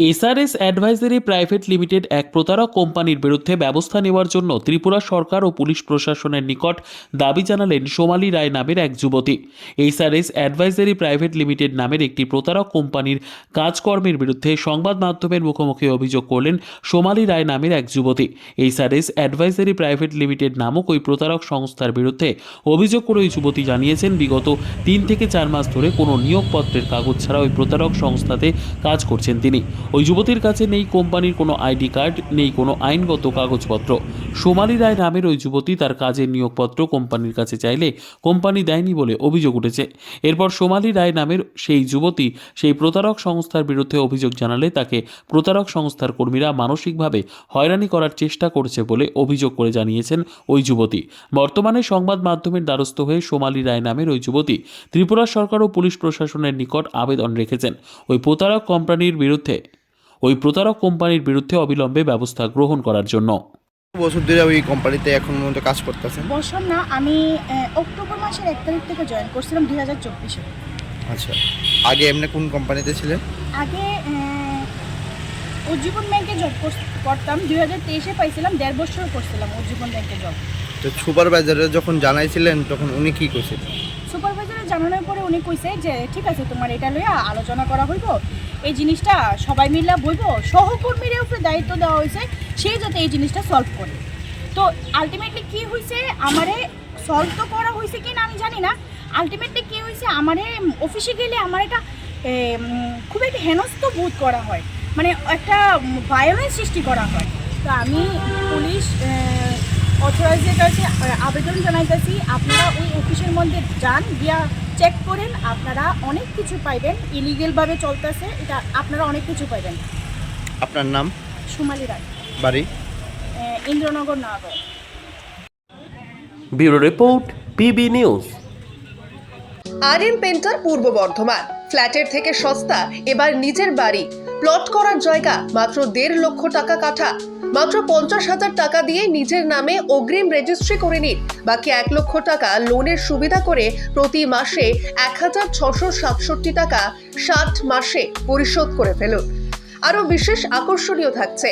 SRS advisory private limited এক প্রতারক কোম্পানির বিরুদ্ধে ব্যবস্থা নেওয়ার জন্য ত্রিপুরা সরকার ও পুলিশ প্রশাসনের নিকট দাবি জানালেন সোমালী রায় নামের এক যুবতী। এসআরএস অ্যাডভাইজারি প্রাইভেট লিমিটেড নামের একটি প্রতারক কোম্পানির কাজকর্মের বিরুদ্ধে সংবাদ মাধ্যমের মুখোমুখি অভিযোগ করলেন সোমালী রায় নামের এক যুবতী। এসআরএস অ্যাডভাইজারি প্রাইভেট লিমিটেড নামক ওই প্রতারক সংস্থার বিরুদ্ধে অভিযোগ করে ওই যুবতী জানিয়েছেন, বিগত 3 থেকে 4 মাস ধরে কোনো নিয়োগপত্রের কাগজ ছাড়া ওই প্রতারক সংস্থাতে কাজ করছেন তিনি। ওই যুবতীর কাছে নেই কোম্পানির কোনো আইডি কার্ড, নেই কোনো আইনগত কাগজপত্র। সোমালী রায় নামের ওই যুবতী তার কাজের নিয়োগপত্র কোম্পানির কাছে চাইলে কোম্পানি দেয়নি বলে অভিযোগ উঠেছে। এরপর সোমালী রায় নামের সেই যুবতী সেই প্রতারক সংস্থার বিরুদ্ধে অভিযোগ জানালে তাকে প্রতারক সংস্থার কর্মীরা মানসিকভাবে হয়রানি করার চেষ্টা করছে বলে অভিযোগ করে জানিয়েছেন ওই যুবতী। বর্তমানে সংবাদ মাধ্যমের দ্বারস্থ হয়ে সোমালী রায় নামের ওই যুবতী ত্রিপুরা সরকার ও পুলিশ প্রশাসনের নিকট আবেদন রেখেছেন ওই প্রতারক কোম্পানির বিরুদ্ধে অবিলম্বে ব্যবস্থা গ্রহণ করার জন্য। বছর ধরে ওই কোম্পানিতে এখন পর্যন্ত কাজ করতেছেন? বছর না, আমি অক্টোবর মাসের 1 তারিখ থেকে জয়েন করছিলাম 2024-এ। আচ্ছা, আগে এমনি কোন কোম্পানিতে ছিলেন? আগে উজ্জীবন ব্যাংকে জব করতাম, 2023-এ পাইছিলাম, 1.5 বছর করছিলাম উজ্জীবন ব্যাংকে জব। তো সুপারভাইজারে যখন জানাইছিলেন তখন উনি কি কইছিলেন? সুপারভাইজারে জানানোর পরে উনি কইছে যে ঠিক আছে, তোমার এটা লইয়া আলোচনা করা হইব, এই জিনিসটা সবাই মিলে বইব, সহকর্মীর উপরে দায়িত্ব দেওয়া হয়েছে সে যাতে এই জিনিসটা সলভ করে। তো আলটিমেটলি কি হয়েছে, আমারে সলভ তো করা হয়েছে কি না আমি জানি না, আলটিমেটলি কি হয়েছে, আমারে অফিসে গেলে আমার এটা খুব একটা হেনস্থ বোধ করা হয়, মানে একটা ভায়োলেন্স সৃষ্টি করা হয়। তো আমি পুলিশ অথরাইজের কাছে আবেদন জানাইতেছি, আপনারা ওই অফিসের মধ্যে যান, গিয়া চেক করেন, আপনারা অনেক কিছু পাইবেন, ইলিগেলভাবে চলতেছে এটা, আপনারা অনেক কিছু পাইবেন। আপনার নাম? সোমালী রায়, বাড়ি? Indranagar, Nagar. Bureau report, PB news. RM painter Purba Bardhaman. ফ্ল্যাটের থেকে সস্তা এবার নিজের বাড়ি, প্লট করার জায়গা মাত্র 1.5 লক্ষ টাকা কাঠা। মাত্র 50,000 টাকা দিয়ে নিজের নামে অগ্রিম রেজিস্ট্রি করে নিন, বাকি 1 লক্ষ টাকা লোনের সুবিধা করে প্রতি মাসে 1,667 টাকা 60 মাসে পরিশোধ করে ফেলুন। আরো বিশেষ আকর্ষণীয় থাকছে,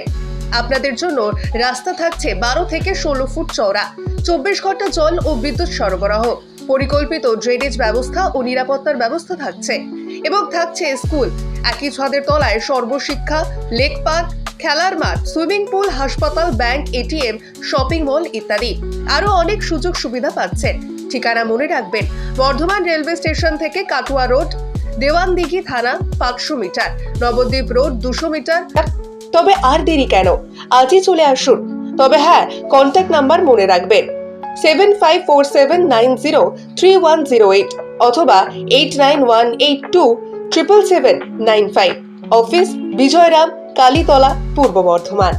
আপনাদের জন্য রাস্তা থাকছে 12 থেকে 16 ফুট চওড়া, 24 ঘন্টা জল ও বিদ্যুৎ সরবরাহ, পরিকল্পিত ড্রেনেজ ব্যবস্থা ও নিরাপত্তার ব্যবস্থা থাকছে এবং থাকছে স্কুল। একই ছাদের তলায় সর্বশিক্ষা, লেক পার্ক, খেলার মাঠ, সুইমিং পুল, হাসপাতাল, ব্যাংক, এটিএম, শপিং মল ইত্যাদি আরো অনেক সুযোগ সুবিধা পাচ্ছেন। ঠিকানা মনে রাখবেন, বর্ধমান রেলওয়ে স্টেশন থেকে কাটুয়া রোড, দেওয়ানদিঘি থানা 500 মিটার, নবদ্বীপ রোড 200 মিটার। তবে আর দেরি কেন, আজই চলে আসুন। তবে হ্যাঁ, কন্ট্যাক্ট নাম্বার মনে রাখবেন 7547903108 অথবা 8918277795। অফিস বিজয়রাম, কালীতলা, পূর্ব বর্ধমান।